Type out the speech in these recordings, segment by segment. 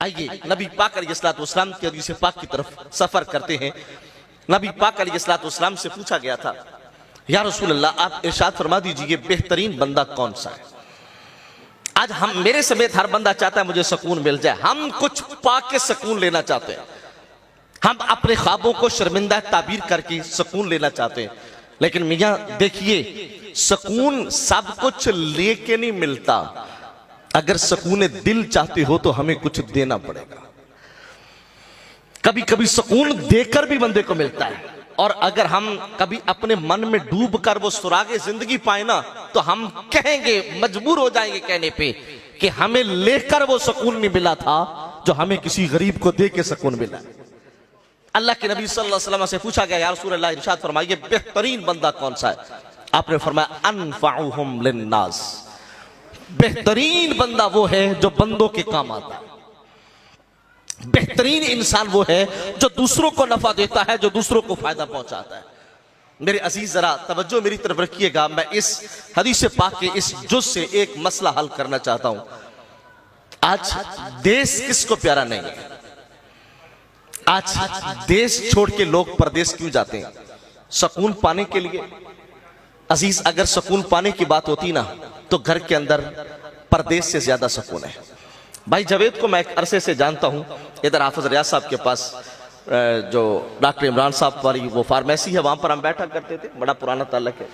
आइए नबी पाक अलैहिस्सलाम के हदीस पाक की तरफ सफर करते हैं। नबी पाक अलैहिस्सलाम से पूछा गया था, या रसूल अल्लाह आप इरशाद फरमा दीजिए बेहतरीन बंदा कौन सा है। आज हम मेरे समेत हर बंदा चाहता है मुझे सुकून मिल जाए, हम कुछ पाके सुकून लेना चाहते हैं, हम अपने ख्वाबों को शर्मिंदा ताबीर करके सुकून लेना चाहते हैं। लेकिन मियां देखिए, सुकून सब कुछ लेके नहीं मिलता, अगर सुकून दिल चाहते हो तो हमें कुछ देना पड़ेगा। कभी कभी सुकून देकर भी बंदे को मिलता है, और अगर हम कभी अपने मन में डूब कर वो सुरागे जिंदगी पाए ना, तो हम कहेंगे, मजबूर हो जाएंगे कहने पे कि हमें लेकर वो सुकून नहीं मिला था जो हमें किसी गरीब को दे के सुकून मिला। अल्लाह के नबी सल्लल्लाहु अलैहि वसल्लम से पूछा गया, या रसूल अल्लाह इरशाद फरमाइए बेहतरीन बंदा कौन सा है। आपने फरमाया अनफाउहुम लिन्नास, बेहतरीन बंदा वो है जो बंदों के काम आता है। बेहतरीन इंसान वो है जो दूसरों को नफा देता है, जो दूसरों को फायदा पहुंचाता है। मेरे अजीज जरा तवज्जो मेरी तरफ रखिएगा, मैं इस हदीस पाक के इस जुज से एक मसला हल करना चाहता हूं। आज देश किसको प्यारा नहीं है? आज देश छोड़ के लोग परदेश क्यों जाते हैं? सुकून पाने के लिए। अजीज, अगर सुकून पाने की बात होती ना तो घर के अंदर परदेश से ज्यादा सुकून है। भाई जावेद को मैं एक अरसे से जानता हूं, इधर हाफिज रियाज साहब के पास जो डॉक्टर इमरान साहब वाली वो फार्मेसी है, वहां पर हम बैठा करते थे, बड़ा पुराना ताल्लुक है।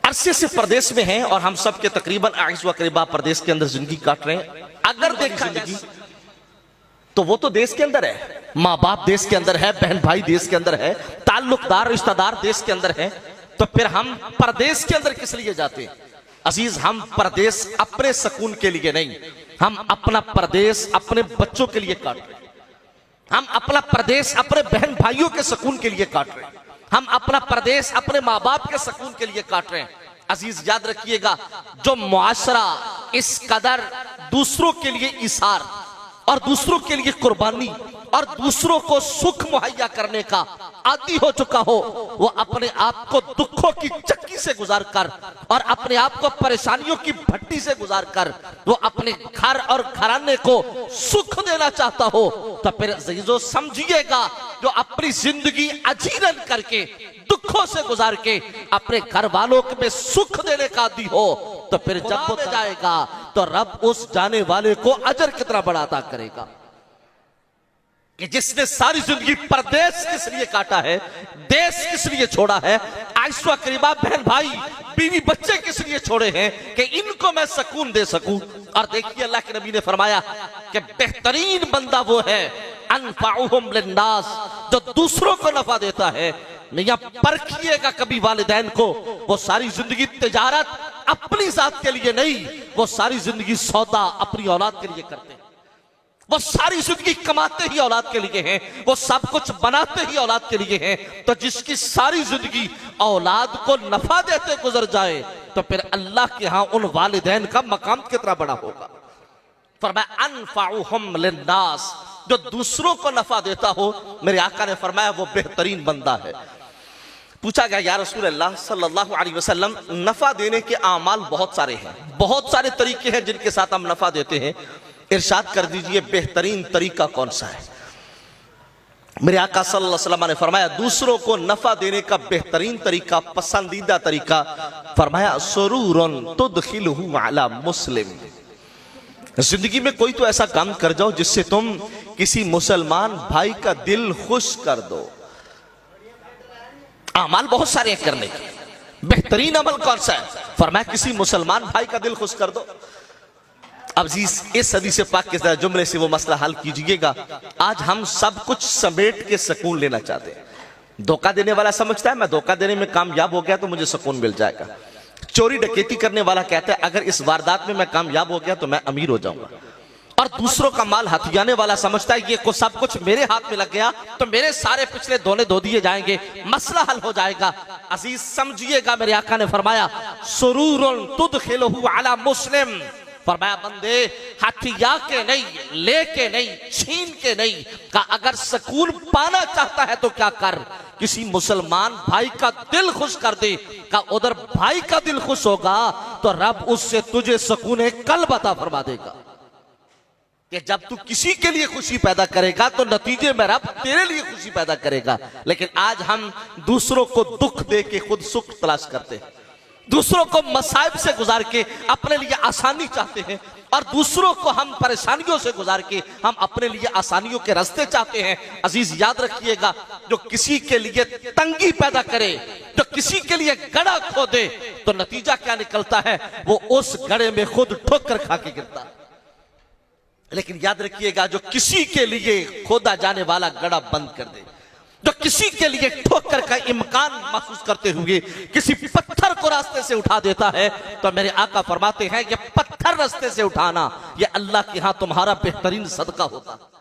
अरसे से परदेश में हैं और हम सब के तकरीबन आइस व करीबा परदेश के अंदर जिंदगी काट रहे हैं। अगर देखा जिंदगी तो वो तो देश के अंदर है, माँ बाप देश के अंदर है, बहन भाई देश के अंदर है, ताल्लुकदार रिश्तेदार देश के अंदर है, तो फिर हम परदेश के अंदर किस लिए जाते हैं? अजीज, हम परदेश अपने सुकून के लिए नहीं, हम अपना परदेश अपने बच्चों के लिए काट रहे हैं, हम अपना परदेश अपने बहन भाइयों के सुकून के लिए काट रहे हैं, हम अपना परदेश अपने माँ बाप के सुकून के लिए काट रहे हैं। अजीज याद रखिएगा, जो मुआशरा इस कदर दूसरों के लिए इसार और दूसरों के लिए कुर्बानी और दूसरों को सुख मुहैया करने का आदी हो चुका हो, वो अपने आप को दुखों की चक्की से गुजार कर और अपने आप को परेशानियों की भट्टी से गुजार कर वो अपने घर और घराने को सुख देना चाहता हो, तो फिर अजीजों समझिएगा, जो अपनी जिंदगी अजीरन करके दुखों से गुजार के अपने घर वालों में सुख देने का आदी हो, तो फिर जब वो जाएगा तो रब उस जाने वाले को अजर कितना बड़ा अता करेगा कि जिसने सारी जिंदगी परदेश किस लिए काटा है, देश किस लिए छोड़ा है, आइशा करीबा बहन भाई बीवी बच्चे किस लिए छोड़े हैं कि इनको मैं सुकून दे सकूं। और देखिए अल्लाह के नबी ने फरमाया कि बेहतरीन बंदा वो है अनफाउहुम लिन्नास, जो दूसरों को नफा देता है। मियां परखिएगा कभी वालिदैन को, वो सारी जिंदगी तिजारत अपनी जात के लिए नहीं, वो सारी जिंदगी सौदा अपनी औलाद के लिए करते हैं, वो सारी जिंदगी कमाते ही औलाद के लिए हैं, वो सब कुछ बनाते ही औलाद के लिए हैं। तो जिसकी सारी जिंदगी औलाद को नफा देते गुजर जाए, तो फिर अल्लाह के यहां उन वालिदैन का मकाम कितना बड़ा होगा। फरमाया अनफाउहुम लिन्नास, जो दूसरों को नफा देता हो, मेरे आका ने फरमाया वो बेहतरीन बंदा है। पूछा गया, या रसूल अल्लाह सल्लल्लाहु अलैहि वसल्लम, नफा देने के आमाल बहुत सारे हैं, बहुत सारे तरीके हैं जिनके साथ हम नफा देते हैं, इरशाद कर दीजिए बेहतरीन तरीका कौन सा है। मेरे आका सल्लल्लाहु अलैहि वसल्लम ने फरमाया दूसरों को नफा देने का बेहतरीन तरीका, पसंदीदा तरीका, फरमाया सुरूरुन तुदखिलहु अला मुस्लिम, जिंदगी में कोई तो ऐसा काम कर जाओ जिससे तुम किसी मुसलमान भाई का दिल खुश कर दो। अमाल बहुत सारे हैं करने के, बेहतरीन अमल कौन सा है? फरमाया किसी मुसलमान भाई का दिल खुश कर दो। अब जी इस हदीस पाक के जुमले से वो मसला हल कीजिएगा। आज हम सब कुछ समेट के सुकून लेना चाहते हैं। धोखा देने वाला समझता है मैं धोखा देने में कामयाब हो गया तो मुझे सुकून मिल जाएगा। चोरी डकैती करने वाला कहता है अगर इस वारदात में मैं कामयाब हो गया तो मैं अमीर हो जाऊंगा। और दूसरों का माल हथियाने वाला समझता है ये को सब कुछ मेरे हाथ में लग गया तो मेरे सारे पिछले धोने धो दिए जाएंगे, मसला हल हो जाएगा। अजीज समझिएगा, मेरे आका ने फरमाया सुरूरुन तुदखिलहु अला मुस्लिम, फरमाया बंदे हथिया के नहीं, लेके नहीं, छीन के नहीं, का अगर सुकून पाना चाहता है तो क्या कर, किसी मुसलमान भाई का दिल खुश कर दे। का उधर भाई का दिल खुश होगा तो रब उससे तुझे सुकून कल्ब अता फरमा देगा, कि जब तू किसी के लिए खुशी पैदा करेगा तो नतीजे में रब तेरे लिए खुशी पैदा करेगा। लेकिन आज हम दूसरों को दुख दे के खुद सुख तलाश करते हैं, दूसरों को मसाइब से गुजार के अपने लिए आसानी चाहते हैं, और दूसरों को हम परेशानियों से गुजार के हम अपने लिए आसानियों के रास्ते चाहते हैं। अजीज याद रखिएगा, जो किसी के लिए तंगी पैदा करे, जो किसी के लिए गड़ा खोदे, तो नतीजा क्या निकलता है, वो उस गड़े में खुद ठोकर खा के गिरता है। लेकिन याद रखिएगा, जो किसी के लिए खोदा जाने वाला गड़ा बंद कर दे, जो किसी के लिए ठोकर का इम्कान महसूस करते हुए किसी पत्थर को रास्ते से उठा देता है, तो मेरे आका फरमाते हैं कि पत्थर रास्ते से उठाना यह अल्लाह के यहां तुम्हारा बेहतरीन सदका होता है।